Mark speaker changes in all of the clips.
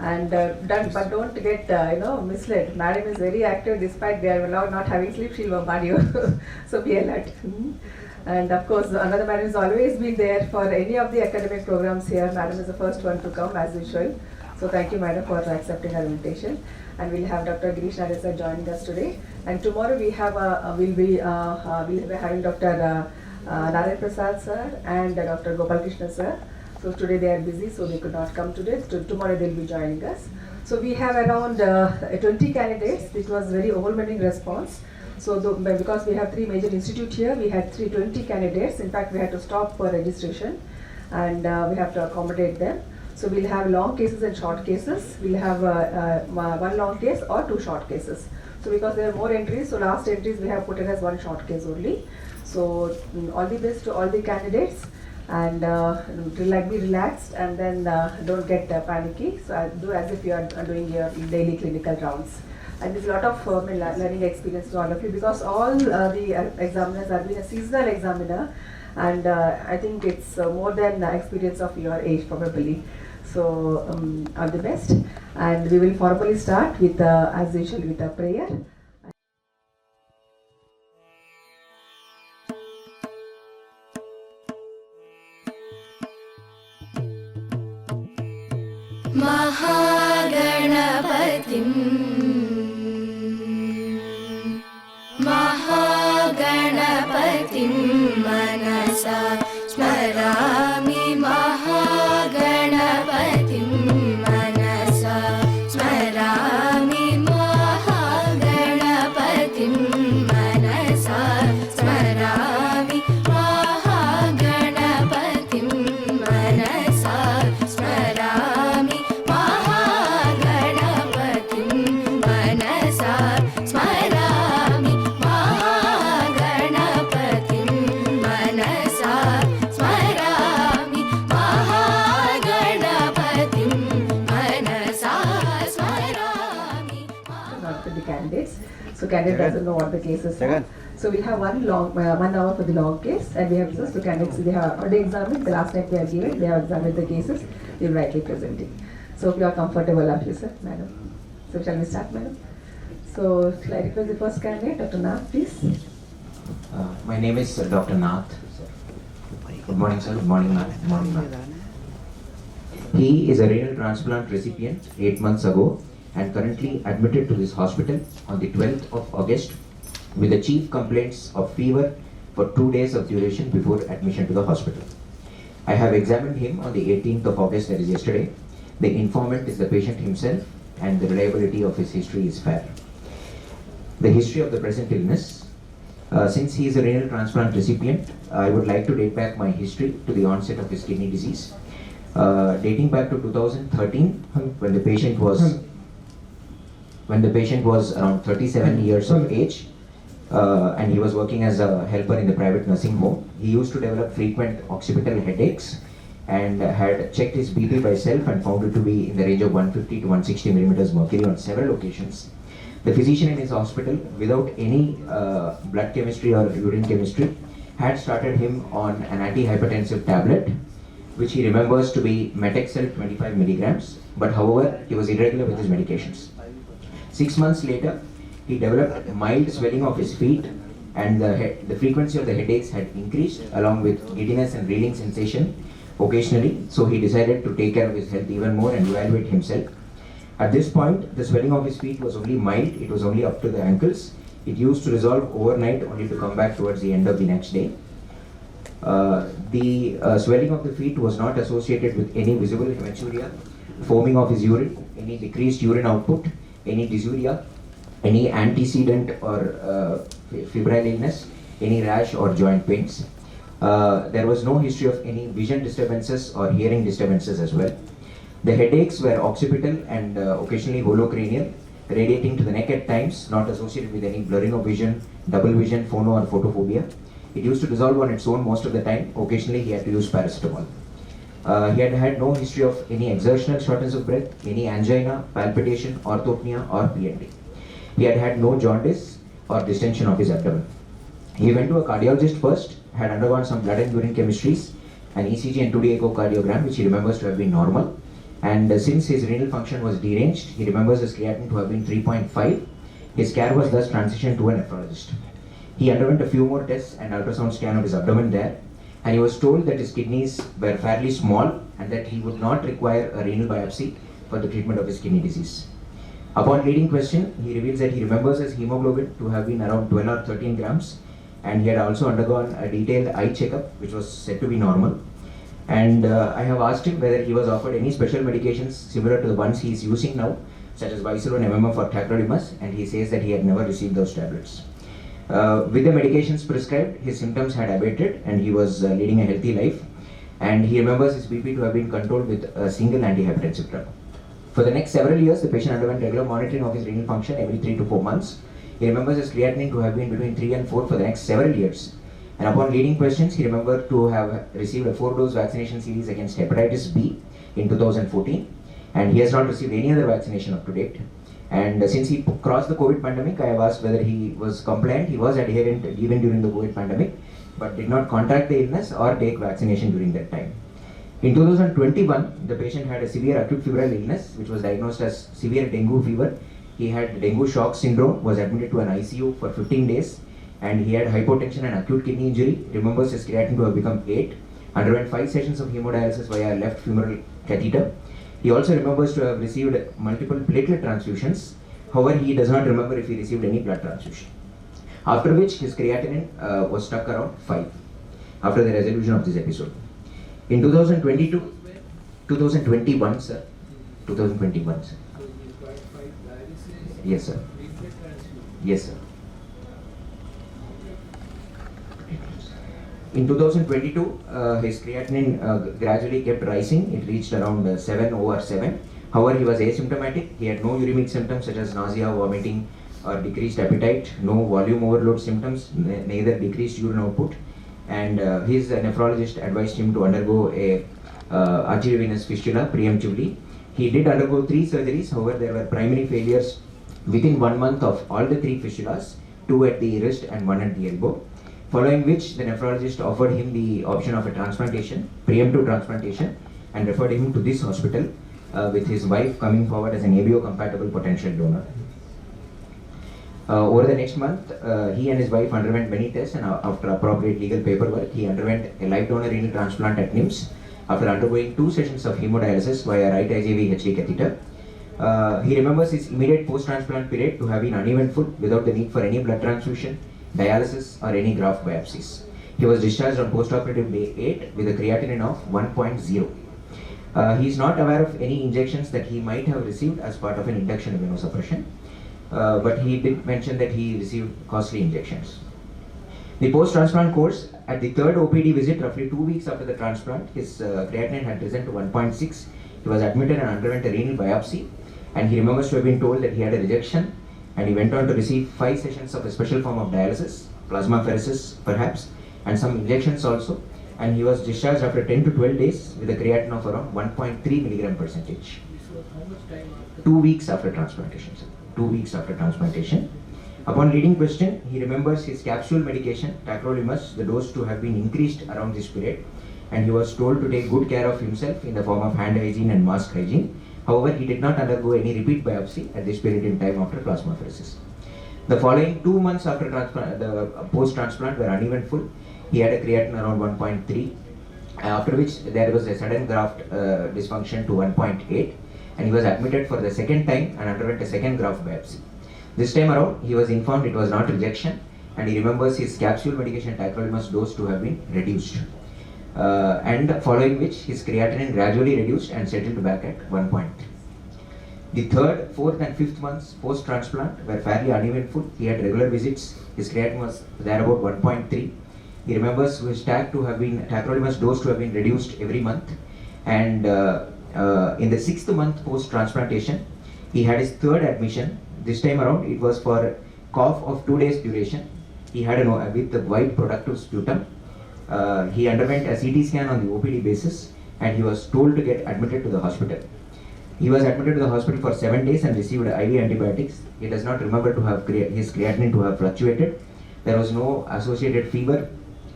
Speaker 1: And but don't get misled. Madam is very active despite they are allowed not having sleep. She'll bombard you. So be alert. And of course, another madam has always been there for any of the academic programs here. Madam is the first one to come as usual. So thank you, madam, for accepting our invitation. And we'll have Dr. Girish Nair sir joining us today. And tomorrow we have we'll be having Dr. Narayan Prasad sir and Dr. Gopal Krishna sir. So today they are busy, so they could not come today. Tomorrow they'll be joining us. So we have around 20 candidates. It was very overwhelming response. So because we have 3 major institutes here, we had 320 candidates. In fact, we had to stop for registration, and we have to accommodate them. So we'll have long cases and short cases. We'll have 1 long case or 2 short cases. So because there are more entries, so last entries we have put it as 1 short case only. So all the best to all the candidates, and be relaxed, and then don't get panicky. So do as if you are doing your daily clinical rounds. And there's a lot of learning experience to all of you, because all the examiners have been a seasonal examiner, and I think it's more than experience of your age probably. So all the best, and we will formally start with as usual with a prayer.
Speaker 2: महागणपतिं मनसा स्मरामि महागणपतिं मनसा स्मरामि महागणपतिं मनसा स्मरामि महागणपतिं मनसा स्मरामि महागणपतिं मनसा स्मरामि महागणपतिं मनसा स्मरामि महागणपतिं मनसा स्मरामि.
Speaker 1: Not for the candidates. So candidate doesn't know what the case is for. So we have 1 hour for the long case, and we have just 2 candidates. They have already examined. The last night they are given. They have examined the cases. They will rightly presenting. So if you are comfortable, officer, madam. So shall we start, madam? So shall I request the first candidate, Dr. Nath, please?
Speaker 3: My name is Dr. Nath. Good morning, sir. Good morning, ma'am. Good morning, ma'am. He is a renal transplant recipient 8 months ago and currently admitted to this hospital on the 12th of August with the chief complaints of fever for 2 days of duration before admission to the hospital. I have examined him on the 18th of August, that is yesterday. The informant is the patient himself, and the reliability of his history is fair. The history of the present illness. Since he is a renal transplant recipient, I would like to date back my history to the onset of his kidney disease. Dating back to 2013, when the patient was around 37 years of age, and he was working as a helper in the private nursing home. He used to develop frequent occipital headaches and had checked his BP by self and found it to be in the range of 150 to 160 millimeters mercury on several occasions. The physician in his hospital, without any blood chemistry or urine chemistry, had started him on an antihypertensive tablet, which he remembers to be Metexel 25 milligrams, but however, he was irregular with his medications. 6 months later, he developed mild swelling of his feet, and the frequency of the headaches had increased along with giddiness and reeling sensation occasionally, so he decided to take care of his health even more and evaluate himself. At this point, the swelling of his feet was only mild, it was only up to the ankles. It used to resolve overnight only to come back towards the end of the next day. The swelling of the feet was not associated with any visible hematuria, foaming of his urine, any decreased urine output, any dysuria, any antecedent or febrile illness, any rash or joint pains. There was no history of any vision disturbances or hearing disturbances as well. The headaches were occipital and occasionally holocranial, radiating to the neck at times, not associated with any blurring of vision, double vision, phono or photophobia. It used to resolve on its own most of the time. Occasionally he had to use paracetamol. He had had no history of any exertional shortness of breath, any angina, palpitation, orthopnea or PND. He had had no jaundice or distension of his abdomen. He went to a cardiologist first, had undergone some blood and urine chemistries, an ECG and 2D echocardiogram, which he remembers to have been normal. And since his renal function was deranged, he remembers his creatinine to have been 3.5. His care was thus transitioned to a nephrologist. He underwent a few more tests and ultrasound scan of his abdomen there, and he was told that his kidneys were fairly small and that he would not require a renal biopsy for the treatment of his kidney disease. Upon leading question, he reveals that he remembers his hemoglobin to have been around 12 or 13 grams, and he had also undergone a detailed eye checkup, which was said to be normal. And I have asked him whether he was offered any special medications similar to the ones he is using now, such as Viceron MMF or Tacrolimus, and he says that he had never received those tablets. With the medications prescribed, his symptoms had abated and he was leading a healthy life. And he remembers his BP to have been controlled with a single antihypertensive drug. For the next several years, the patient underwent regular monitoring of his renal function every 3 to 4 months. He remembers his creatinine to have been between 3 and 4 for the next several years. And upon leading questions, he remembered to have received a 4-dose vaccination series against hepatitis B in 2014. And he has not received any other vaccination up to date. And since he crossed the COVID pandemic, I have asked whether he was compliant. He was adherent even during the COVID pandemic, but did not contract the illness or take vaccination during that time. In 2021, the patient had a severe acute febrile illness, which was diagnosed as severe dengue fever. He had dengue shock syndrome, was admitted to an ICU for 15 days, and he had hypotension and acute kidney injury. Remembers his creatinine to have become 8, underwent 5 sessions of hemodialysis via left femoral catheter. He also remembers to have received multiple platelet transfusions. However, he does not remember if he received any blood transfusion. After which, his creatinine was stuck around 5 after the resolution of this episode. In 2021, sir. 2021, sir. Yes, sir. Yes, sir. In 2022, his creatinine gradually kept rising. It reached around 7/7. However, he was asymptomatic. He had no uremic symptoms such as nausea, vomiting, or decreased appetite, no volume overload symptoms, neither decreased urine output. And his nephrologist advised him to undergo a arteriovenous fistula preemptively. He did undergo 3 surgeries. However, there were primary failures within 1 month of all the 3 fistulas, 2 at the wrist and 1 at the elbow. Following which, the nephrologist offered him the option of a transplantation, preemptive transplantation, and referred him to this hospital with his wife coming forward as an ABO-compatible potential donor. Over the next month, he and his wife underwent many tests, and after appropriate legal paperwork, he underwent a live donor renal transplant at NIMS after undergoing 2 sessions of hemodialysis via right IJV HD catheter. He remembers his immediate post-transplant period to have been uneventful without the need for any blood transfusion, dialysis, or any graft biopsies. He was discharged on post-operative day 8 with a creatinine of 1.0. He is not aware of any injections that he might have received as part of an induction immunosuppression. But he did mention that he received costly injections. The post-transplant course, at the 3rd OPD visit, roughly 2 weeks after the transplant, his creatinine had risen to 1.6. He was admitted and underwent a renal biopsy, and he remembers to have been told that he had a rejection, and he went on to receive 5 sessions of a special form of dialysis, plasmapheresis perhaps, and some injections also, and he was discharged after 10 to 12 days with a creatinine of around 1.3 milligram percentage. 2 weeks after transplantation, sir. 2 weeks after transplantation. Upon leading question, he remembers his capsule medication, tacrolimus, the dose to have been increased around this period, and he was told to take good care of himself in the form of hand hygiene and mask hygiene. However, he did not undergo any repeat biopsy at this period in time after plasmapheresis. The following 2 months after the post-transplant were uneventful. He had a creatinine around 1.3, after which there was a sudden graft dysfunction to 1.8. And he was admitted for the second time and underwent a second graft biopsy. This time around, he was informed it was not rejection, and he remembers his capsule medication tacrolimus dose to have been reduced. And following which, his creatinine gradually reduced and settled back at 1.3. The 3rd, 4th and 5th months post-transplant were fairly uneventful. He had regular visits. His creatinine was there about 1.3. He remembers his tacrolimus dose to have been reduced every month, and in the 6th month post-transplantation, he had his 3rd admission. This time around, it was for cough of 2 days duration. He had with the white productive sputum. He underwent a CT scan on the OPD basis, and he was told to get admitted to the hospital. He was admitted to the hospital for 7 days and received IV antibiotics. He does not remember to have his creatinine to have fluctuated. There was no associated fever.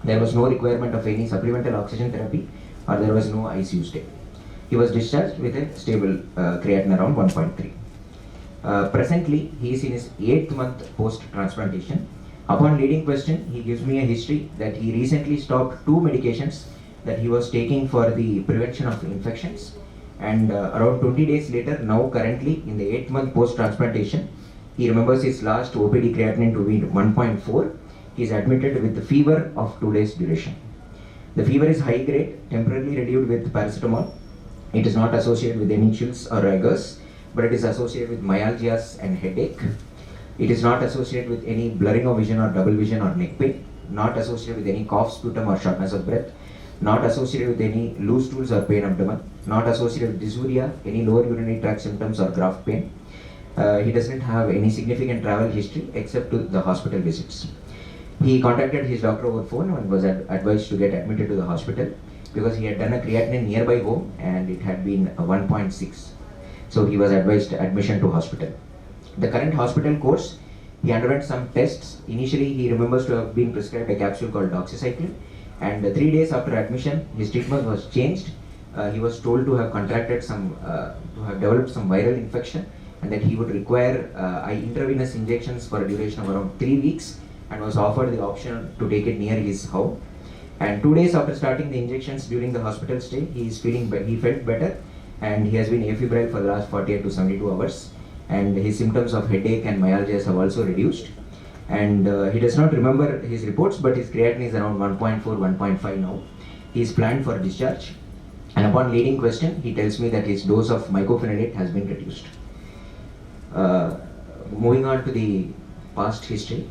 Speaker 3: There was no requirement of any supplemental oxygen therapy, or there was no ICU stay. He was discharged with a stable creatinine around 1.3. Presently, he is in his 8th month post-transplantation. Upon leading question, he gives me a history that he recently stopped 2 medications that he was taking for the prevention of infections. And around 20 days later, now currently in the 8th month post-transplantation, he remembers his last OPD creatinine to be 1.4. He is admitted with the fever of 2 days duration. The fever is high grade, temporarily reduced with paracetamol. It is not associated with any chills or rigors, but it is associated with myalgias and headache. It is not associated with any blurring of vision or double vision or neck pain, not associated with any cough, sputum or shortness of breath, not associated with any loose stools or pain abdomen, not associated with dysuria, any lower urinary tract symptoms or graft pain. He doesn't have any significant travel history except to the hospital visits. He contacted his doctor over phone and was advised to get admitted to the hospital because he had done a creatinine nearby home and it had been 1.6. So he was advised admission to hospital. The current hospital course, he underwent some tests. Initially, he remembers to have been prescribed a capsule called doxycycline, and 3 days after admission, his treatment was changed. He was told to have contracted to have developed some viral infection, and that he would require intravenous injections for a duration of around 3 weeks, and was offered the option to take it near his home. And 2 days after starting the injections during the hospital stay, he felt better, and he has been afebrile for the last 48 to 72 hours. And his symptoms of headache and myalgias have also reduced. And he does not remember his reports, but his creatinine is around 1.4, 1.5 now. He is planned for discharge. And upon leading question, he tells me that his dose of mycophenolate has been reduced. Moving on to the past history.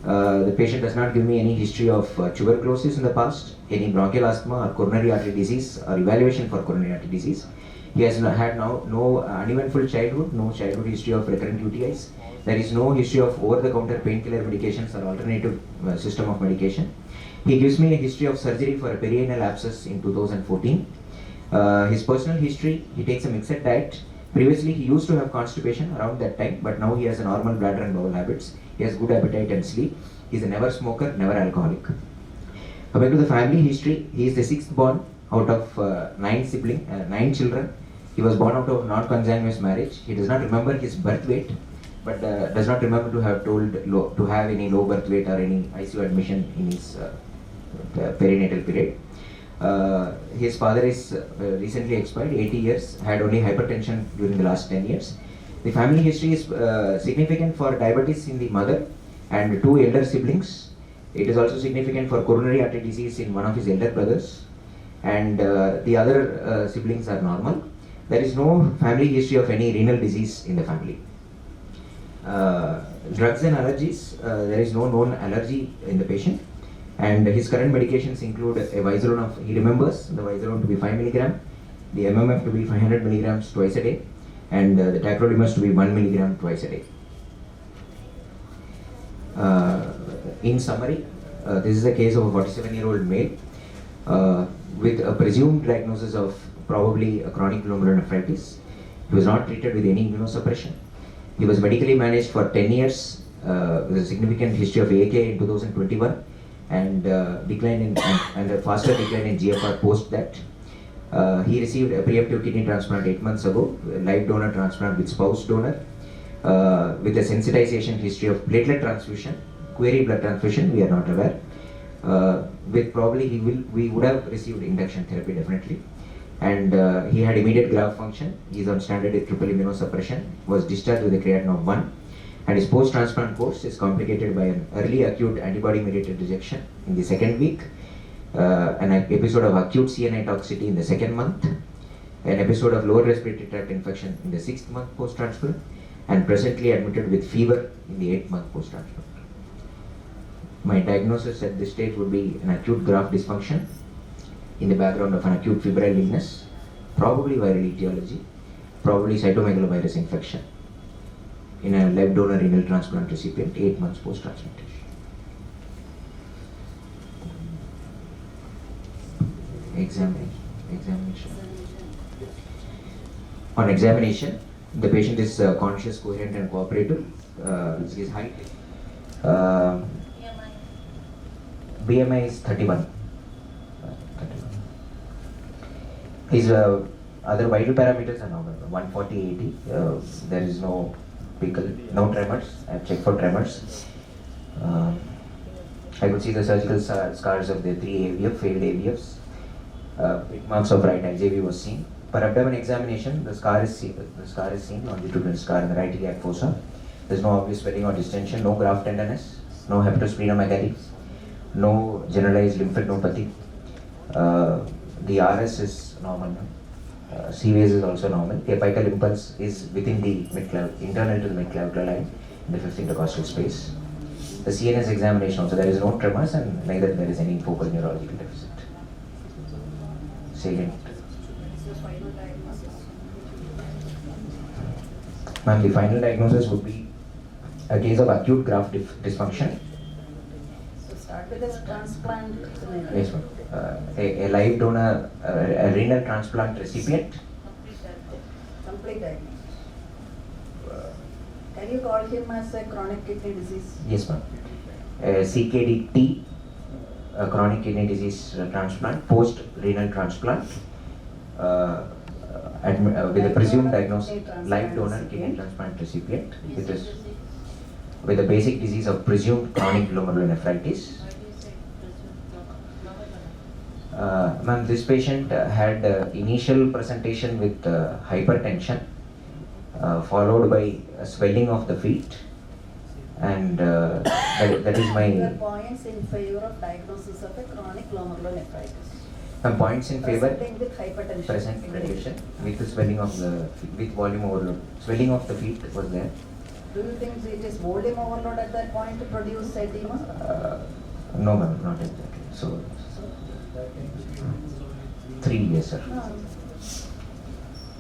Speaker 3: The patient does not give me any history of tuberculosis in the past, any bronchial asthma or coronary artery disease or evaluation for coronary artery disease. He has had no uneventful childhood, no childhood history of recurrent UTIs. There is no history of over-the-counter painkiller medications or alternative system of medication. He gives me a history of surgery for a perianal abscess in 2014. His personal history, he takes a mixed diet. Previously, he used to have constipation around that time, but now he has a normal bladder and bowel habits. He has good appetite and sleep. He is a never smoker, never alcoholic. Coming to the family history, he is the 6th born out of 9 children. He was born out of non-consanguineous marriage. He does not remember his birth weight, but does not remember to have any low birth weight or any ICU admission in his perinatal period. His father is recently expired, 80 years, had only hypertension during the last 10 years. The family history is significant for diabetes in the mother and 2 elder siblings. It is also significant for coronary artery disease in one of his elder brothers, and the other siblings are normal. There is no family history of any renal disease in the family. Drugs and allergies, there is no known allergy in the patient, and his current medications include a Vizolone he remembers the Vizolone to be 5 mg, the MMF to be 500 mg twice a day, and the tacrolimus to be 1 mg twice a day. In summary, this is a case of a 47-year-old male with a presumed diagnosis of probably a chronic glomerulonephritis. He was not treated with any immunosuppression. He was medically managed for 10 years with a significant history of AK in 2021 and decline in and a faster decline in GFR post that. He received a preemptive kidney transplant 8 months ago, a live donor transplant with spouse donor, with a sensitization history of platelet transfusion, query blood transfusion, we are not aware. With probably we would have received induction therapy definitely. And he had immediate graft function. He is on standard triple immunosuppression, was discharged with a creatinine of 1. And his post-transplant course is complicated by an early acute antibody-mediated rejection in the 2nd week, an episode of acute CNI toxicity in the 2nd month, an episode of lower respiratory tract infection in the 6th month post-transplant, and presently admitted with fever in the 8th month post-transplant. My diagnosis at this stage would be an acute graft dysfunction in the background of an acute febrile illness, probably viral etiology, probably cytomegalovirus infection in a live donor renal transplant recipient 8 months post-transplantation. Examination. On examination, the patient is conscious, coherent and cooperative. His height, BMI is 31. His Other vital parameters are normal. 140/80. There is no pickle, no tremors. I have checked for tremors. I could see the surgical scars of the 3 AVF, failed AVFs. Pit marks of right IJV was seen. Per abdomen examination, the scar is seen. The scar is seen, longitudinal scar in the right iliac fossa. There is no obvious swelling or distension, no graft tenderness, no hepatosplenomegaly, no generalized lymphadenopathy. The RS is normal. CVS is also normal. The apical impulse is within the internal to the midclavicular line in the fifth intercostal space. The CNS examination also, there is no tremors and neither there is any focal neurological deficit. Salient. Ma'am, the final diagnosis would be a case of acute graft dysfunction.
Speaker 4: So start with this transplant scenario.
Speaker 3: Yes, ma'am. A live donor, a renal transplant recipient.
Speaker 4: Complete diagnosis. Can you call him as a chronic kidney disease?
Speaker 3: Yes, ma'am. CKD-T, a chronic kidney disease transplant, post-renal transplant, with a presumed diagnosis, live donor kidney transplant recipient, with a basic disease of presumed chronic glomerulonephritis. Ma'am, this patient had initial presentation with hypertension, followed by swelling of the feet, and that is my
Speaker 4: Your points in favor of diagnosis of a chronic glomerulonephritis.
Speaker 3: points in favor.
Speaker 4: Presenting with hypertension.
Speaker 3: Presentation with the swelling of the with volume overload. Swelling of the feet was there.
Speaker 4: Do you think it is volume overload at that point to produce edema?
Speaker 3: No, ma'am, not exactly. So 3 years, sir.
Speaker 4: No.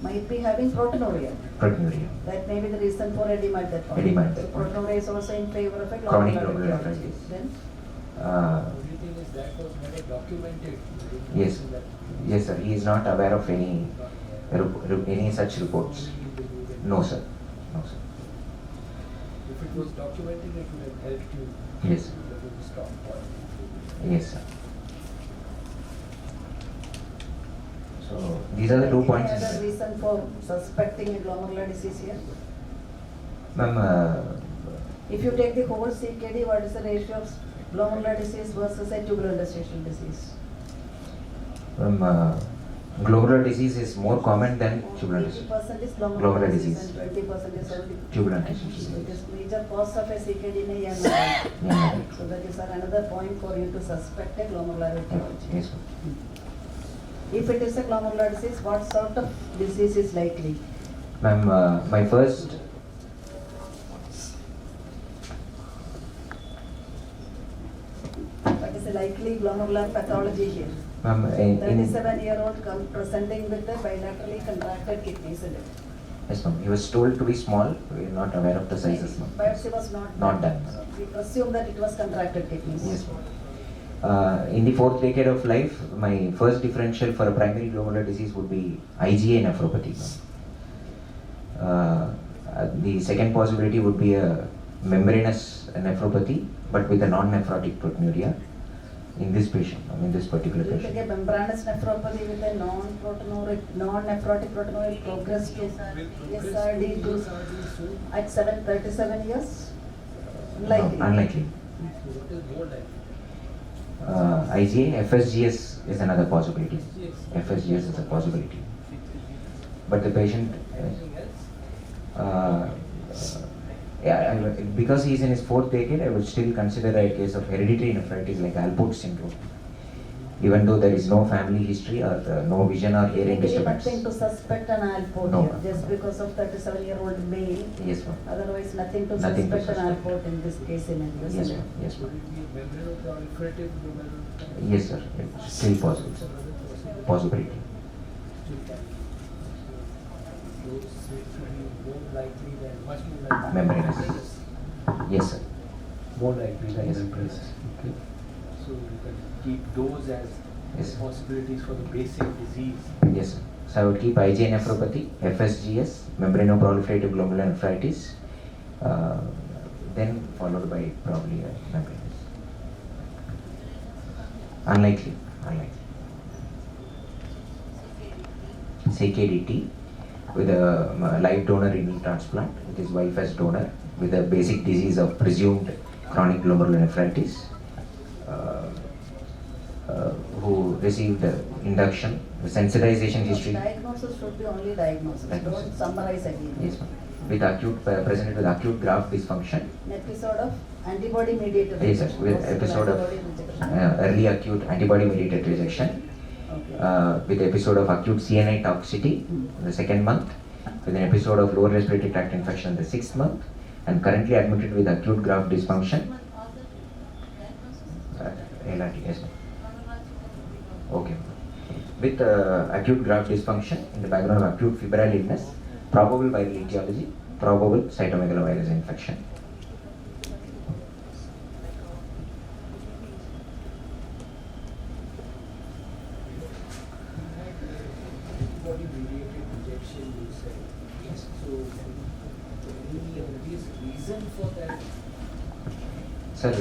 Speaker 4: Might be having proteinuria.
Speaker 3: Proteinuria.
Speaker 4: That may be the reason for edema at that point.
Speaker 3: Edema at
Speaker 4: So
Speaker 3: that point.
Speaker 4: proteinuria is also in favor of a
Speaker 3: Chronic
Speaker 4: glomerulonephritis.
Speaker 3: glomerulonephritis.
Speaker 4: Then
Speaker 5: Only thing is that was never documented.
Speaker 3: Yes, yes, sir. He is not aware of any such reports. No, sir. No, sir.
Speaker 5: If it was documented, it would have helped you.
Speaker 3: Yes.
Speaker 5: That would be strong point.
Speaker 3: Yes, sir. So these are the 2 points.
Speaker 4: Any other reason for suspecting a glomerular disease here?
Speaker 3: Ma'am,
Speaker 4: If you take the whole CKD, what is the ratio of glomerular disease versus a tubular interstitial disease?
Speaker 3: glomerular disease is more common than tubular disease.
Speaker 4: 80% is
Speaker 3: Glomerular
Speaker 4: glomerular
Speaker 3: disease.
Speaker 4: disease and 20% is only
Speaker 3: Tubular interstitial
Speaker 4: So it
Speaker 3: disease.
Speaker 4: is major cause of a CKD in a young adult.
Speaker 3: Yeah.
Speaker 4: So that is another point for you to suspect a glomerular etiology.
Speaker 3: Yes, ma'am.
Speaker 4: If it is a glomerular disease, what sort of disease is likely?
Speaker 3: Ma'am, my first.
Speaker 4: What is a likely glomerular pathology here?
Speaker 3: Ma'am, in
Speaker 4: 37-year-old presenting with a bilaterally contracted kidney, isn't it?
Speaker 3: yes, ma'am. He was told to be small. We are not aware of the sizes, ma'am.
Speaker 4: Biopsy was not
Speaker 3: Not done.
Speaker 4: So we presume that it was contracted kidneys.
Speaker 3: Yes, ma'am. In the 4th decade of life, my first differential for a primary glomerular disease would be IgA nephropathy. The second possibility would be a membranous nephropathy, but with a non-nephrotic proteinuria in this patient, in this particular
Speaker 4: Do you think
Speaker 3: patient.
Speaker 4: a membranous nephropathy with a non-nephrotic proteinuria progress to SRD to at 37 years? Unlikely.
Speaker 3: No, unlikely.
Speaker 5: What is more likely?
Speaker 3: IgA, FSGS is another possibility. FSGS is a possibility. But the patient,
Speaker 5: Anything else?
Speaker 3: because he is in his 4th decade, I would still consider a case of hereditary nephritis like Alport syndrome. Even though there is no family history or no vision or hearing disturbance.
Speaker 4: Nothing to suspect an Alport
Speaker 3: No.
Speaker 4: here, just because of 37-year-old male.
Speaker 3: Yes, ma'am.
Speaker 4: Otherwise, nothing to
Speaker 3: Nothing to
Speaker 4: suspect an
Speaker 3: suspect.
Speaker 4: Alport in this case in a
Speaker 3: Yes, ma'am. Yes,
Speaker 5: Would
Speaker 3: ma'am.
Speaker 5: it be membranoproliferative glomerulonephritis?
Speaker 3: Yes, sir. It's still possible, sir. Possibility.
Speaker 5: Those which would be more likely than, much more likely.
Speaker 3: Membranous. Yes, sir.
Speaker 5: More likely than
Speaker 3: Yes.
Speaker 5: membranous. Okay. So you can keep those as
Speaker 3: Yes.
Speaker 5: possibilities for the basic disease.
Speaker 3: Yes, sir. So I would keep IgA nephropathy, FSGS, membranoproliferative glomerulonephritis, then followed by probably membranous. Unlikely. CKDT, with a live donor renal transplant, with his wife as donor, with a basic disease of presumed chronic glomerulonephritis, who received induction, sensitization history.
Speaker 4: Diagnosis should be only diagnosis.
Speaker 3: Diagnosis.
Speaker 4: Don't summarize again.
Speaker 3: Yes, ma'am. With acute, presented with acute graft dysfunction,
Speaker 4: An episode of antibody mediated.
Speaker 3: yes, sir, with episode of early acute antibody mediated rejection,
Speaker 4: Okay.
Speaker 3: with episode of acute CNI toxicity in the 2nd month, with an episode of lower respiratory tract infection in the 6th month, and currently admitted with acute graft dysfunction. LRT, yes, ma'am. Okay. With acute graft dysfunction in the background of acute febrile illness, probable viral etiology, probable cytomegalovirus infection.
Speaker 5: Antibody mediated rejection, you said.
Speaker 3: Yes.
Speaker 5: So, any obvious reason for that?
Speaker 3: Sir,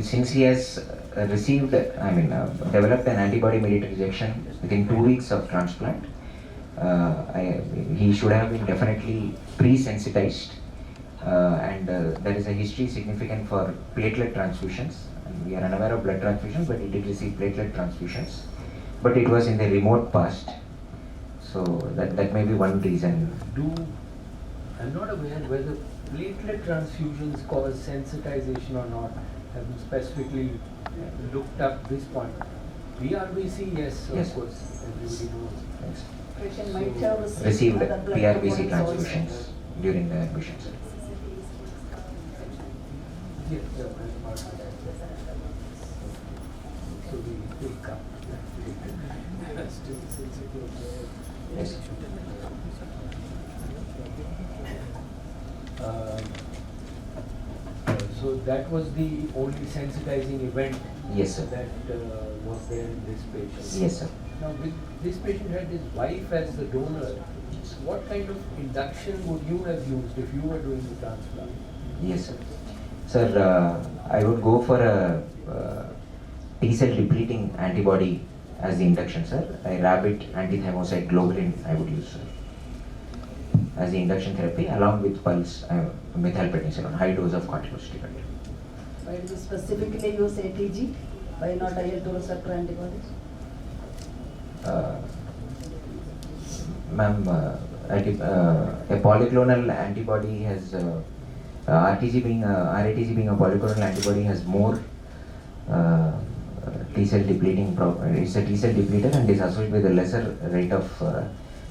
Speaker 3: since he has received, developed an antibody-mediated rejection within 2 weeks of transplant, he should have been definitely pre-sensitized, and there is a history significant for platelet transfusions. And we are unaware of blood transfusions, but he did receive platelet transfusions. But it was in the remote past, so that may be one reason.
Speaker 5: I'm not aware whether platelet transfusions cause sensitization or not. Have you specifically looked up this point? BRBC, yes,
Speaker 3: Yes.
Speaker 5: of course, everybody knows.
Speaker 3: Yes.
Speaker 4: Patient might have
Speaker 3: Received
Speaker 4: other blood
Speaker 3: PRBC
Speaker 4: components also.
Speaker 3: transfusions during the admissions.
Speaker 5: Yes, yeah, that's part of that. So we take up that platelet. Still sensitive there.
Speaker 3: Yes.
Speaker 5: So that was the only sensitizing event
Speaker 3: Yes, sir.
Speaker 5: that was there in this patient.
Speaker 3: Yes, sir.
Speaker 5: Now, with this patient had his wife as the donor, what kind of induction would you have used if you were doing the transplant?
Speaker 3: Yes, sir. Sir, I would go for a T-cell depleting antibody as the induction, sir. A rabbit antithymocyte globulin I would use, sir, as the induction therapy, along with pulse methylprednisolone, high dose of corticosteroid.
Speaker 4: Why do you specifically use ATG? Why not IL-2 receptor antibodies?
Speaker 3: Ma'am, a polyclonal antibody has RATG being a polyclonal antibody has more T-cell depleting. It's a T-cell depleter and is associated with a lesser rate of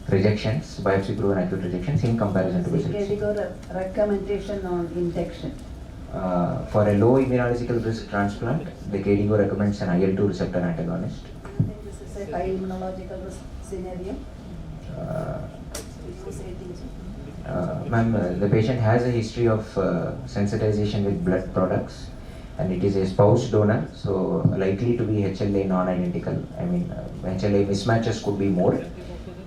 Speaker 3: rejections, biopsy proven acute rejections in comparison to basal.
Speaker 4: KDIGO recommendation on induction.
Speaker 3: For a low immunological risk transplant, the KDIGO recommends an IL-2 receptor antagonist.
Speaker 4: This is a high immunological risk scenario. We use ATG.
Speaker 3: Ma'am, the patient has a history of sensitization with blood products, and it is a spouse donor, so likely to be HLA non-identical. HLA mismatches could be more.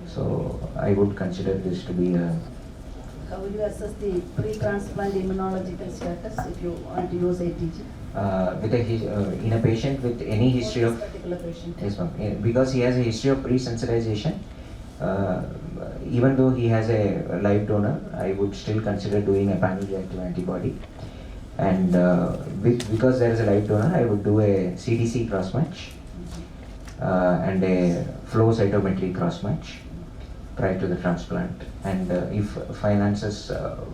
Speaker 3: So I would consider this to be a.
Speaker 4: How will you assess the pre-transplant immunological status if you want to use ATG?
Speaker 3: In a patient with any history
Speaker 4: For
Speaker 3: of.
Speaker 4: this particular patient.
Speaker 3: Yes, ma'am. Because he has a history of pre-sensitization, even though he has a live donor, I would still consider doing a panel reactive antibody. And because there is a live donor, I would do a CDC cross-match and a flow cytometry cross-match prior to the transplant. And if finances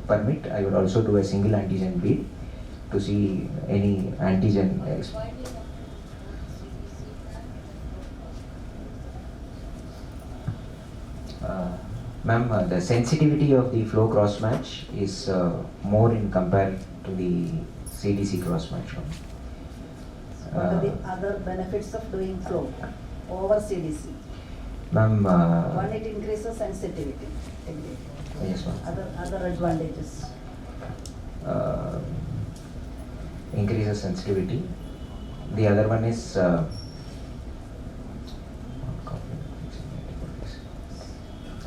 Speaker 3: permit, I would also do a single antigen bead to see any antigen. Ma'am, the sensitivity of the flow cross match is more in compared to the CDC cross match.
Speaker 4: What are the other benefits of doing flow over CDC?
Speaker 3: Ma'am,
Speaker 4: One, it increases sensitivity.
Speaker 3: yes, ma'am.
Speaker 4: Other advantages.
Speaker 3: Increases sensitivity. The other one is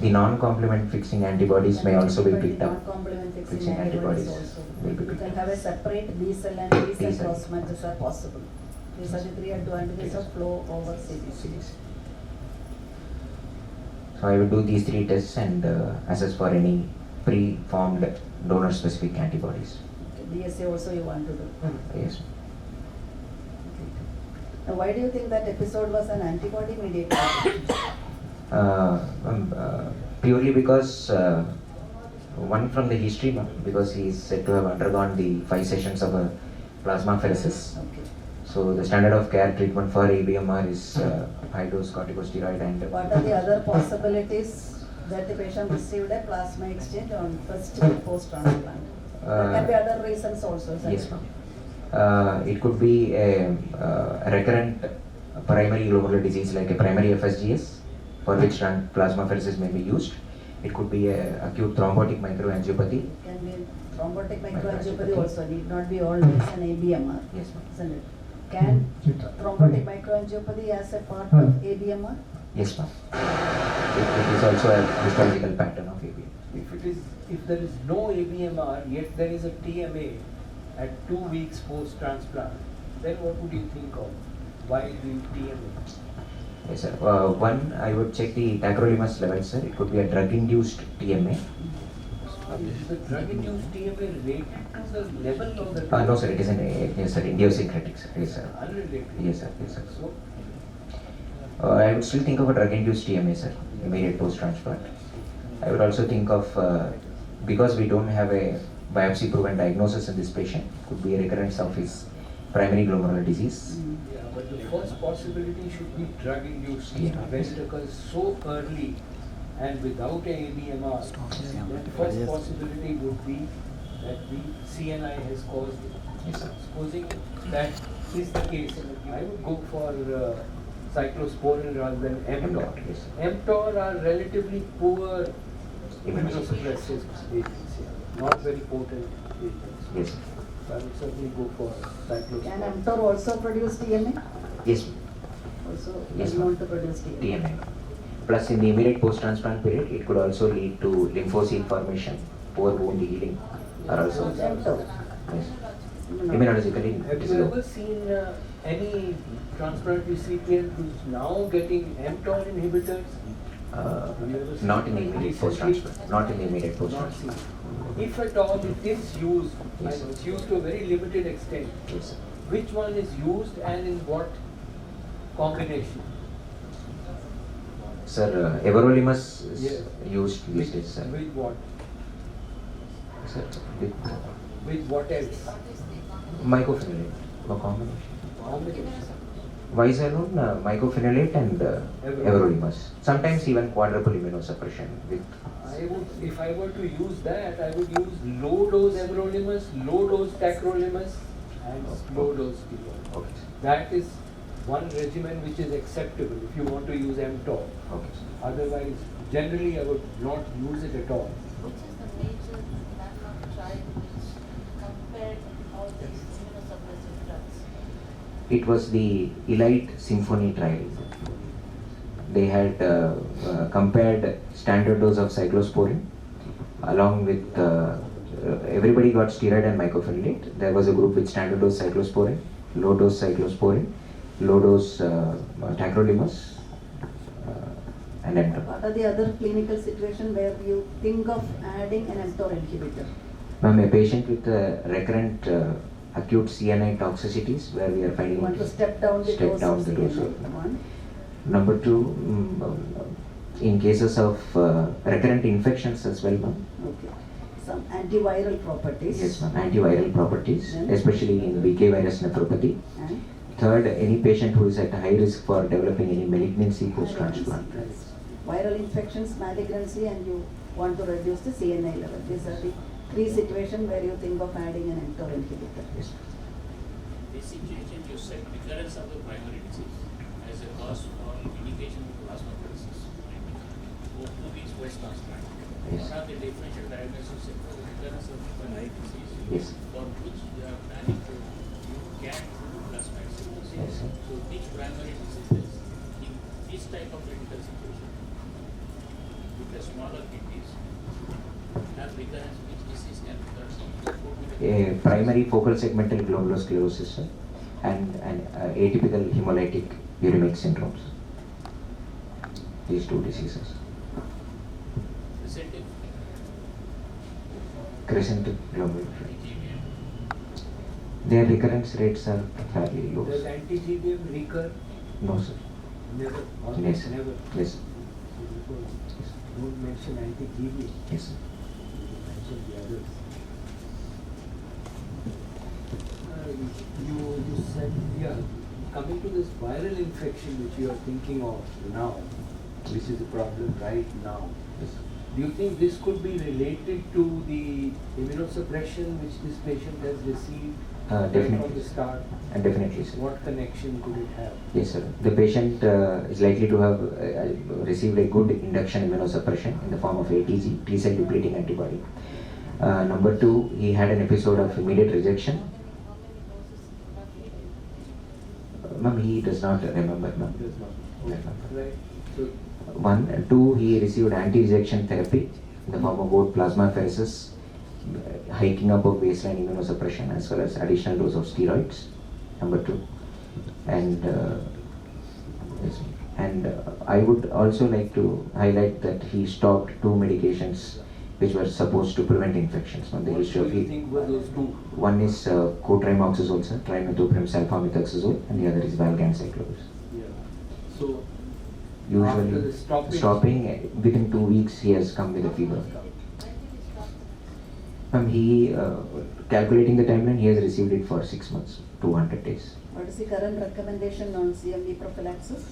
Speaker 3: the non-complement fixing antibodies may also be picked up.
Speaker 4: Non-complement
Speaker 3: Fixing
Speaker 4: fixing antibodies
Speaker 3: antibodies
Speaker 4: also.
Speaker 3: will be
Speaker 4: You
Speaker 3: picked
Speaker 4: can
Speaker 3: up.
Speaker 4: have a separate B cell and T cell
Speaker 3: T-cell.
Speaker 4: cross matches are possible. These are the three advantages of flow over CDC.
Speaker 3: So I will do these 3 tests and assess for any pre-formed donor-specific antibodies.
Speaker 4: Okay, DSA also you want to do.
Speaker 3: Yes.
Speaker 4: Now, why do you think that episode was an antibody mediated?
Speaker 3: Purely because one from the history, because he is said to have undergone the 5 sessions of a plasmapheresis.
Speaker 4: Okay.
Speaker 3: So the standard of care treatment for ABMR is high dose corticosteroid and
Speaker 4: What are the other possibilities that the patient received a plasma exchange on first post transplant? There can be other reasons also. Isn't
Speaker 3: yes,
Speaker 4: it?
Speaker 3: ma'am. It could be a recurrent primary glomerular disease like a primary FSGS, for which plasmapheresis may be used. It could be a acute thrombotic microangiopathy.
Speaker 4: Can be thrombotic microangiopathy also, need not be always an ABMR,
Speaker 3: Yes, ma'am.
Speaker 4: isn't it? Can thrombotic microangiopathy as a part of ABMR?
Speaker 3: Yes, ma'am. It is also a histological pattern of ABMR.
Speaker 5: If there is no ABMR, yet there is a TMA at 2 weeks post-transplant, then what would you think of? Why the TMA?
Speaker 3: Yes, sir. One, I would check the tacrolimus levels, sir. It could be a drug-induced TMA.
Speaker 5: Is the drug-induced TMA related to the level of the
Speaker 3: No, sir. It is yes, sir. Idiosyncratic, sir. Yes, sir.
Speaker 5: Unrelated?
Speaker 3: Yes, sir. Yes, sir.
Speaker 5: So,
Speaker 3: I would still think of a drug-induced TMA, sir. Immediate post-transplant. I would also think of because we don't have a biopsy-proven diagnosis in this patient, could be a recurrence of his primary glomerular disease.
Speaker 5: yeah, but the first possibility should be drug-induced.
Speaker 3: Yeah.
Speaker 5: When it occurs so early and without a ABMR, then first possibility would be that the CNI has caused it.
Speaker 3: Yes, sir.
Speaker 5: Supposing that is the case, I would go for cyclosporin rather than mTOR.
Speaker 3: Yes.
Speaker 5: mTOR are relatively poor
Speaker 3: Immunosuppressive.
Speaker 5: immunosuppressive agents, yeah. Not very potent agents.
Speaker 3: Yes, sir.
Speaker 5: So I would certainly go for
Speaker 4: Can
Speaker 5: cyclosporin.
Speaker 4: mTOR also produce TMA?
Speaker 3: Yes,
Speaker 4: Also,
Speaker 3: Yes,
Speaker 4: is
Speaker 3: ma'am.
Speaker 4: known to produce TMA.
Speaker 3: TMA. Plus, in the immediate post-transplant period, it could also lead to lymphocyte formation, poor wound healing, are also
Speaker 4: mTOR.
Speaker 3: yes. Immunologically, it
Speaker 5: Have
Speaker 3: is
Speaker 5: you
Speaker 3: low.
Speaker 5: ever seen any transplant recipient who's now getting mTOR inhibitors? Have you ever seen
Speaker 3: Not in the immediate
Speaker 5: recently?
Speaker 3: post-transplant. Not in the immediate
Speaker 5: Not
Speaker 3: post-transplant.
Speaker 5: seen. If at all it is used,
Speaker 3: Yes,
Speaker 5: and
Speaker 3: sir.
Speaker 5: it's used to a very limited extent,
Speaker 3: Yes, sir.
Speaker 5: which one is used and in what combination?
Speaker 3: Sir, everolimus is
Speaker 5: Yes.
Speaker 3: used these days, sir.
Speaker 5: With what?
Speaker 3: Sir, with
Speaker 5: With what else?
Speaker 3: mycophenolate, a combination.
Speaker 5: Combination.
Speaker 3: Visalone, mycophenolate and everolimus. Sometimes even quadruple immunosuppression with
Speaker 5: I would, if I were to use that, I would use low dose everolimus, low dose tacrolimus, and low dose steroid.
Speaker 3: okay, sir.
Speaker 5: That is one regimen which is acceptable if you want to use mTOR.
Speaker 3: Okay, sir.
Speaker 5: Otherwise, generally I would not use it at all.
Speaker 6: Which is the major landmark trial which compared all these immunosuppressive drugs?
Speaker 3: It was the Elite Symphony trial. They had compared standard dose of cyclosporin along with everybody got steroid and mycophenolate. There was a group with standard dose cyclosporin, low dose cyclosporin, low dose tacrolimus, and mTOR.
Speaker 4: What are the other clinical situations where you think of adding an mTOR inhibitor?
Speaker 3: Ma'am, a patient with recurrent acute CNI toxicities where we are
Speaker 4: You
Speaker 3: finding
Speaker 4: want to step down the dose of
Speaker 3: dose.
Speaker 4: CNI? One.
Speaker 3: Number two, in cases of recurrent infections as well, ma'am.
Speaker 4: Okay. Some antiviral properties.
Speaker 3: Yes, ma'am. Antiviral properties,
Speaker 4: Then?
Speaker 3: especially in BK virus nephropathy.
Speaker 4: And
Speaker 3: Third, any patient who is at high risk for developing any malignancy post-transplant.
Speaker 4: viral infections, malignancy, and you want to reduce the CNI level. These are the 3 situations where you think of adding an mTOR inhibitor.
Speaker 3: Yes.
Speaker 7: This situation you said recurrence of the primary disease as a cause for indication of plasmapheresis. 2 weeks post-transplant.
Speaker 3: Yes.
Speaker 7: What are the differential diagnosis of the recurrence of the primary disease?
Speaker 3: Yes.
Speaker 7: For which you are planning to you can do plasmapheresis.
Speaker 3: Yes, sir.
Speaker 7: So which primary diseases in this type of critical situation with the smaller kidneys have recurrence, which disease can recur?
Speaker 3: A primary focal segmental glomulosclerosis, sir, and atypical hemolytic uremic syndromes. These 2 diseases. crescent glomerular.
Speaker 7: anti-GBM?
Speaker 3: Their recurrence rates are fairly low.
Speaker 5: Does anti-GBM recur?
Speaker 3: No, sir.
Speaker 5: Never. Almost
Speaker 3: Yes, sir.
Speaker 5: never.
Speaker 3: Yes, sir.
Speaker 5: So therefore, don't mention anti-GBM.
Speaker 3: Yes, sir.
Speaker 5: You mention the others. You said, yeah, coming to this viral infection which you are thinking of now, which is a problem right now,
Speaker 3: Yes, sir.
Speaker 5: do you think this could be related to the immunosuppression which this patient has received right from
Speaker 3: Definitely.
Speaker 5: the start?
Speaker 3: And definitely, sir.
Speaker 5: What connection could it have?
Speaker 3: Yes, sir. The patient is likely to have received a good induction immunosuppression in the form of ATG, T-cell depleting antibody. Number two, he had an episode of immediate rejection. Ma'am, he does not remember, ma'am.
Speaker 5: Does not.
Speaker 3: Does
Speaker 5: Okay.
Speaker 3: not.
Speaker 5: Right. So,
Speaker 3: One and two, he received anti-rejection therapy in the form of both plasmapheresis, hiking up of baseline immunosuppression as well as additional dose of steroids. Number two, and yes, and I would also like to highlight that he stopped two medications which were supposed to prevent infections. On the
Speaker 5: what
Speaker 3: history
Speaker 5: do
Speaker 3: of
Speaker 5: you think were those two?
Speaker 3: one is cotrimoxazole, trimethoprim sulfamethoxazole, and the other is valganciclovir.
Speaker 5: Yeah. So, after
Speaker 3: Usually,
Speaker 5: the stoppage-
Speaker 3: stopping within 2 weeks, he has come with a fever. He calculating the timeline, he has received it for 6 months, 200 days.
Speaker 4: What is the current recommendation on CMV prophylaxis?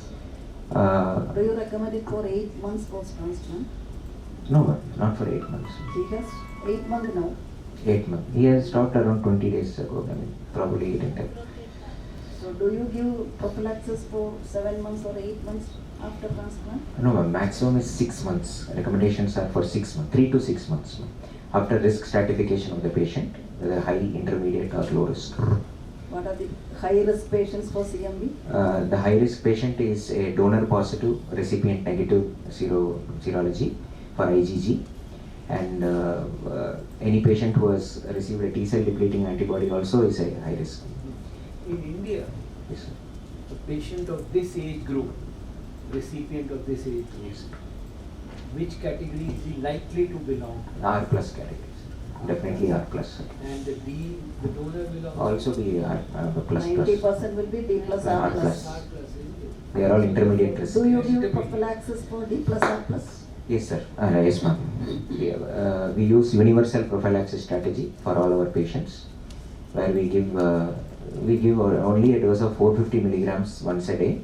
Speaker 3: Uh,
Speaker 4: Do you recommend it for 8 months post-transplant?
Speaker 3: no, not for 8 months.
Speaker 4: He has 8 months now.
Speaker 3: 8 months. He has stopped around 20 days ago. I mean, probably he didn't have.
Speaker 4: So do you give prophylaxis for 7 months or 8 months after transplant?
Speaker 3: No, ma'am, maximum is 6 months. Recommendations are for 6 months, 3 to 6 months. Ma'am. After risk stratification of the patient, whether high, intermediate, or low risk.
Speaker 4: What are the high-risk patients for CMV?
Speaker 3: The high risk patient is a donor positive, recipient negative serology for IgG, and any patient who has received a T cell depleting antibody also is a high risk.
Speaker 5: In India,
Speaker 3: Yes, sir.
Speaker 5: a patient of this age group, recipient of this age group, which category is he likely to belong to?
Speaker 3: R plus categories. Definitely R plus. Sir.
Speaker 5: And the donor will
Speaker 3: Also be R plus plus.
Speaker 4: 90% will be D plus R
Speaker 3: R
Speaker 4: plus.
Speaker 3: plus.
Speaker 5: R plus, isn't it?
Speaker 3: They are all intermediate risk.
Speaker 4: Do you give prophylaxis for D plus R plus?
Speaker 3: Yes, sir. Yes, ma'am. We use universal prophylaxis strategy for all our patients, where we give only a dose of 450 milligrams once a day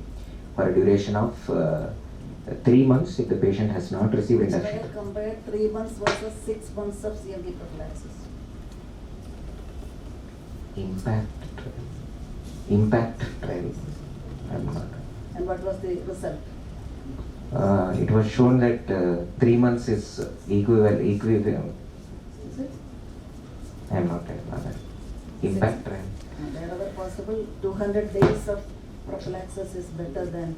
Speaker 3: for a duration of 3 months if the patient has not received induction.
Speaker 4: Compare 3 months versus 6 months of CMV prophylaxis.
Speaker 3: Impact trial. I'm not.
Speaker 4: And what was the result?
Speaker 3: It was shown that 3 months is equivalent.
Speaker 4: Is it?
Speaker 3: I'm not that. Impact trial.
Speaker 4: Wherever possible, 200 days of prophylaxis is better than.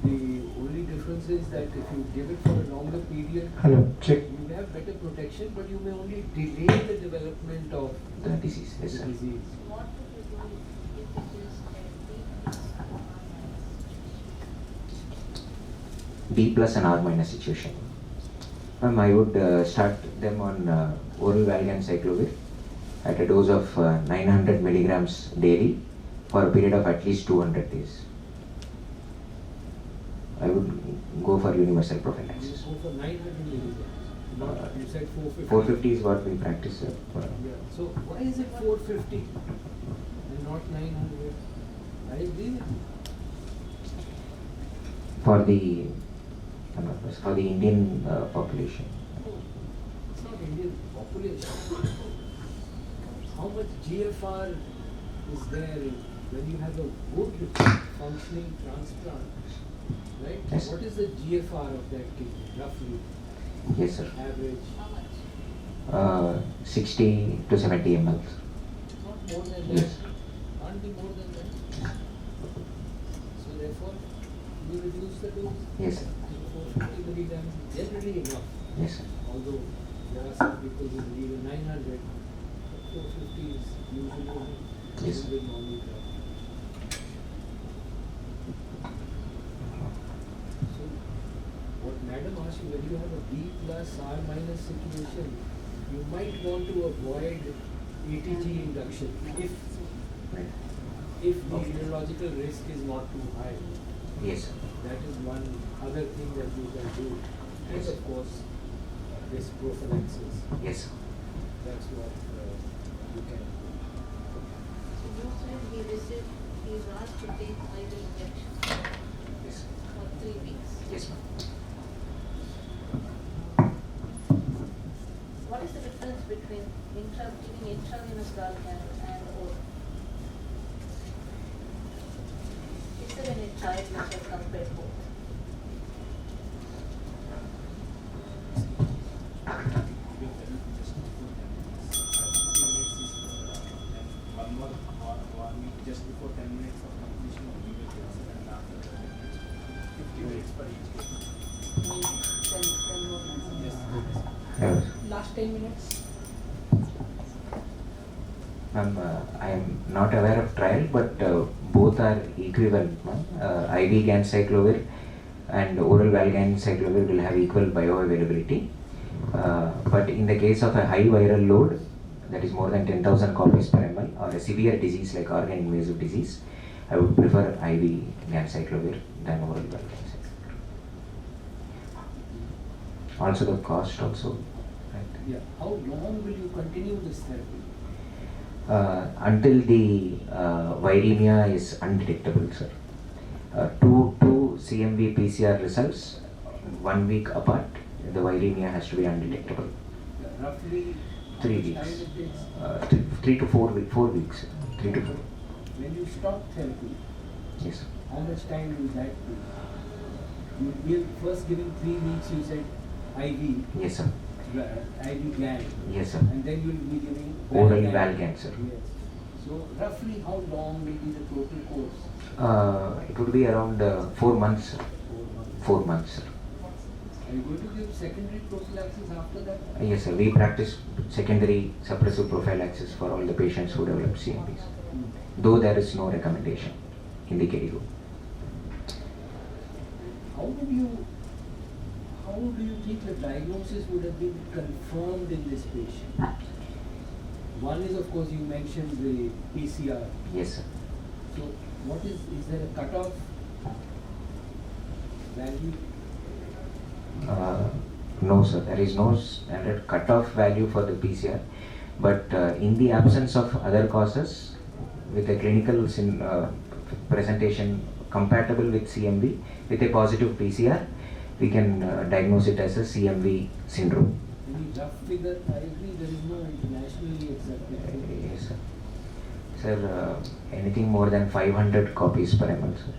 Speaker 5: The only difference is that if you give it for a longer period,
Speaker 8: Hello, check.
Speaker 5: you may have better protection, but you may only delay the development of
Speaker 3: The disease. Yes,
Speaker 5: the
Speaker 3: sir.
Speaker 5: disease.
Speaker 6: What would you do if it is a
Speaker 3: D plus and R minus situation. Ma'am, I would start them on oral valganciclovir at a dose of 900 milligrams daily for a period of at least 200 days. I would go for universal
Speaker 5: You
Speaker 3: prophylaxis.
Speaker 5: go for 900 milligrams. Not, you said 450.
Speaker 3: 450 is what we practice.
Speaker 5: Yeah. So why is it 450 and not 900? I agree with you.
Speaker 3: For the Indian population.
Speaker 5: It's not Indian population. How much GFR is there when you have a good functioning transplant, right?
Speaker 3: Yes.
Speaker 5: What is the GFR of that kidney, roughly,
Speaker 3: Yes, sir.
Speaker 5: average?
Speaker 6: how much?
Speaker 3: 60 to 70 ml.
Speaker 7: Not more than that.
Speaker 3: Yes.
Speaker 7: Can't be more than that. So therefore, you reduce the dose.
Speaker 3: Yes, sir.
Speaker 7: 450 milligrams is generally enough.
Speaker 3: Yes, sir.
Speaker 7: Although there are some people who believe in 900, but 450 is usually enough.
Speaker 3: Yes.
Speaker 7: With normal drug. So what madam asked you, when you have a B plus R minus situation,
Speaker 5: you might want to avoid ATG induction if the immunological risk is not too high.
Speaker 3: Yes, sir.
Speaker 5: That is one other thing that you can do. And
Speaker 3: Yes.
Speaker 5: of course, this prophylaxis.
Speaker 3: Yes, sir.
Speaker 5: That's what you can do.
Speaker 6: So you said he is asked to take IV injection
Speaker 3: Yes, sir.
Speaker 6: for 3 weeks.
Speaker 3: Yes, ma'am.
Speaker 6: What is the difference between giving intravenous Galcan and oral? Is there any child which has compared both?
Speaker 7: One more or 1 week just before 10 minutes of completion of video class and after 10 minutes, 50 minutes per each patient.
Speaker 6: 10 more minutes.
Speaker 7: Yes.
Speaker 3: Yes.
Speaker 6: Last 10 minutes?
Speaker 3: Ma'am, I am not aware of trial, but both are equivalent, ma'am. IV ganciclovir and oral valganciclovir will have equal bioavailability. But in the case of a high viral load, that is more than 10,000 copies per ml, or a severe disease like organ invasive disease, I would prefer IV ganciclovir than oral valganciclovir. Also the cost also, right?
Speaker 5: Yeah. How long will you continue this therapy?
Speaker 3: Until the viremia is undetectable, sir. Two CMV PCR results 1 week apart, the viremia has to be undetectable.
Speaker 5: Roughly
Speaker 3: 3
Speaker 5: how much
Speaker 3: weeks.
Speaker 5: time it takes?
Speaker 3: 3 to 4 weeks. 4 weeks. 3 to 4.
Speaker 5: When you stop therapy,
Speaker 3: Yes, sir.
Speaker 5: how much time will that be? You will first given 3 weeks, you said IV,
Speaker 3: Yes, sir.
Speaker 5: IV GAN,
Speaker 3: Yes, sir.
Speaker 5: and then you will be giving
Speaker 3: Oral
Speaker 5: Valgan.
Speaker 3: Valgan, sir.
Speaker 5: Yes. So roughly how long will be the total course?
Speaker 3: It would be around 4 months, sir.
Speaker 5: 4 months.
Speaker 3: 4 months, sir.
Speaker 5: Are you going to give secondary prophylaxis after that?
Speaker 3: Yes, sir. We practice secondary suppressive prophylaxis for all the patients who develop CMVs, though there is no recommendation in the KDIGO.
Speaker 5: How do you think the diagnosis would have been confirmed in this patient? One is, of course, you mentioned the PCR.
Speaker 3: Yes, sir.
Speaker 5: So, is there a cutoff value?
Speaker 3: No, sir. There is no standard cutoff value for the PCR. But in the absence of other causes, with a clinical presentation compatible with CMV, with a positive PCR, we can diagnose it as a CMV syndrome.
Speaker 5: Any rough figure? I agree there is no internationally accepted.
Speaker 3: Yes, sir. Sir, anything more than 500 copies per ml, sir.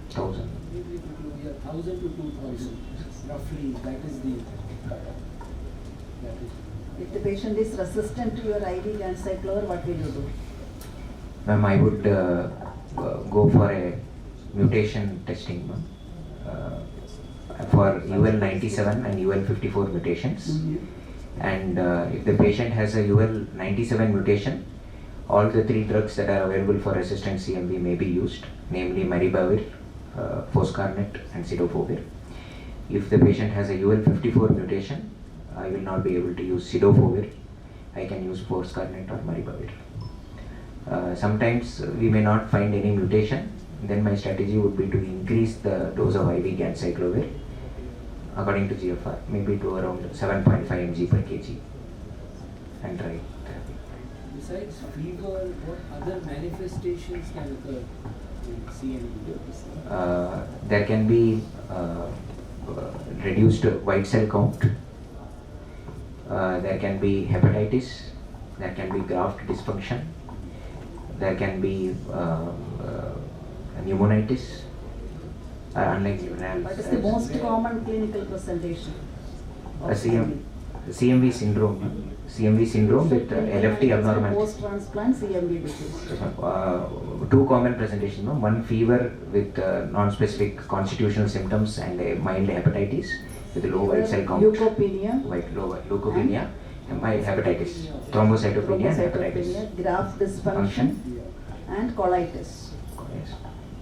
Speaker 3: 1000.
Speaker 5: Maybe 1,000 to 2,000, roughly, that is the cutoff. That is.
Speaker 4: If the patient is resistant to your IV ganciclovir, what will you do?
Speaker 3: Ma'am, I would go for a mutation testing, ma'am. For UL97 and UL54 mutations. And if the patient has a UL97 mutation, all the 3 drugs that are available for resistant CMV may be used, namely maribavir, foscarnet and cidofovir. If the patient has a UL54 mutation, I will not be able to use cidofovir. I can use foscarnet or maribavir. Sometimes we may not find any mutation. Then my strategy would be to increase the dose of IV ganciclovir according to GFR, maybe to around 7.5 mg per kg, and try therapy.
Speaker 5: Besides fever, what other manifestations can occur in CMV?
Speaker 3: There can be reduced white cell count. There can be hepatitis. There can be graft dysfunction. There can be pneumonitis. Unlike
Speaker 4: What is the most common clinical presentation? of
Speaker 3: CMV syndrome. CMV syndrome with LFT abnormality.
Speaker 4: Post-transplant CMV disease.
Speaker 3: 2 common presentations. No? One fever with non-specific constitutional symptoms and a mild hepatitis with low white cell count.
Speaker 4: Leukopenia.
Speaker 3: Low leukopenia and mild hepatitis. Thrombocytopenia and hepatitis.
Speaker 4: Graft dysfunction
Speaker 3: Function.
Speaker 5: Yeah.
Speaker 4: and colitis.
Speaker 3: Yes.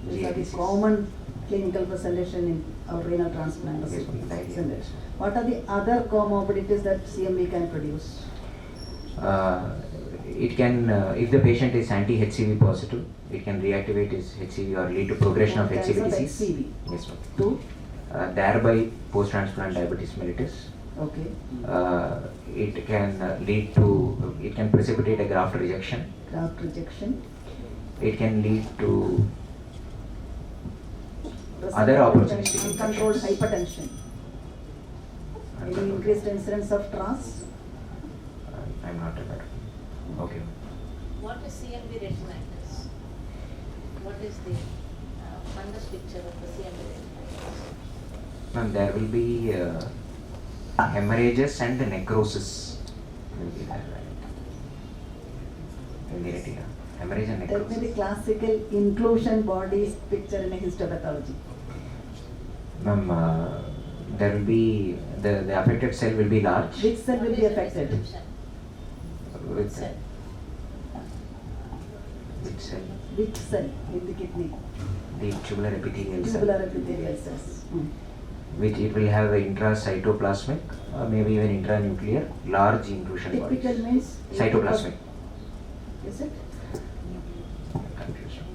Speaker 4: These are the
Speaker 3: GI
Speaker 4: common clinical presentation in our renal transplant
Speaker 3: Yes,
Speaker 4: center. What are the other comorbidities that CMV can produce?
Speaker 3: It can, if the patient is anti-HCV positive, it can reactivate his HCV or lead to progression of
Speaker 4: Kinds
Speaker 3: HCV
Speaker 4: of
Speaker 3: disease.
Speaker 4: HCV.
Speaker 3: Yes, ma'am.
Speaker 4: Two?
Speaker 3: Thereby post-transplant diabetes mellitus.
Speaker 4: Okay.
Speaker 3: It can lead to, it can precipitate a graft rejection.
Speaker 4: Graft rejection.
Speaker 3: It can lead to other opportunistic
Speaker 4: Uncontrolled
Speaker 3: infections.
Speaker 4: hypertension. Any increased incidence of TRAS?
Speaker 3: I'm not aware. Okay.
Speaker 6: What is CMV retinitis? What is the fundus picture of the CMV retinitis?
Speaker 3: Ma'am, there will be hemorrhages and necrosis will be there, right? In the retina. Hemorrhage and
Speaker 4: Tell me the
Speaker 3: necrosis.
Speaker 4: classical inclusion bodies picture in a histopathology.
Speaker 3: Ma'am, there will be, the affected cell will be large.
Speaker 4: Which cell will
Speaker 6: What
Speaker 4: be
Speaker 6: is the
Speaker 4: affected?
Speaker 6: description?
Speaker 3: With
Speaker 6: Cell.
Speaker 3: which cell?
Speaker 4: Which cell in the kidney?
Speaker 3: The tubular epithelial cell.
Speaker 4: Tubular epithelial cells.
Speaker 3: Which it will have a intracytoplasmic or maybe even intranuclear large inclusion bodies.
Speaker 4: Typical means?
Speaker 3: Cytoplasmic.
Speaker 4: Is it?
Speaker 3: Confusion.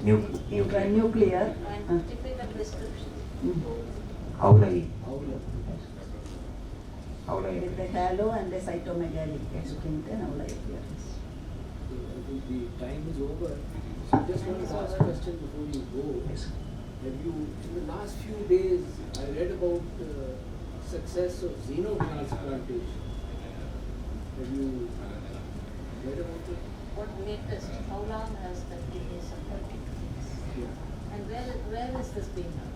Speaker 3: Nuclear.
Speaker 4: Intranuclear.
Speaker 6: And typical description.
Speaker 3: Aulai.
Speaker 4: With
Speaker 3: Aulai.
Speaker 4: the halo and the cytomegaloid.
Speaker 3: Yes.
Speaker 4: Looking at an aula appearance.
Speaker 5: I think the time is over. So just one last question before you go.
Speaker 3: Yes.
Speaker 5: Have you, in the last few days, I read about the success of xenotransplantation. Have you read about it?
Speaker 6: What latest, how long has the kidney supported this?
Speaker 5: Yeah.
Speaker 6: And where is this being done?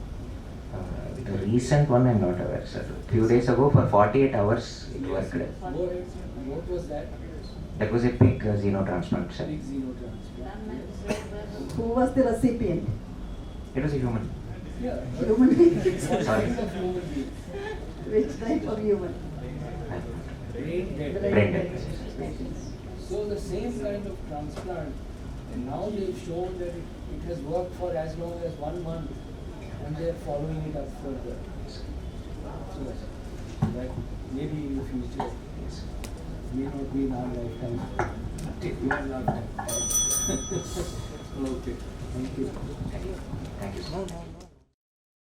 Speaker 3: The recent one I'm not aware, sir. Few days ago for 48 hours it worked.
Speaker 5: What was that?
Speaker 3: That was a pig xenotransplant cell.
Speaker 5: Big xenotransplant.
Speaker 6: Landmark is where
Speaker 4: Who was the recipient?
Speaker 3: It was a human.
Speaker 5: Yeah.
Speaker 4: Human being.
Speaker 3: Sorry.
Speaker 4: Which type of human?
Speaker 5: Brain dead.
Speaker 3: Brain dead.
Speaker 5: So the same kind of transplant, and now they've shown that it has worked for as long as 1 month, and they're following it up further. So that maybe in the future,
Speaker 3: Yes.
Speaker 5: may not be in our lifetime. In our lifetime. Okay. Thank you.
Speaker 3: Thank you. Thank you, sir.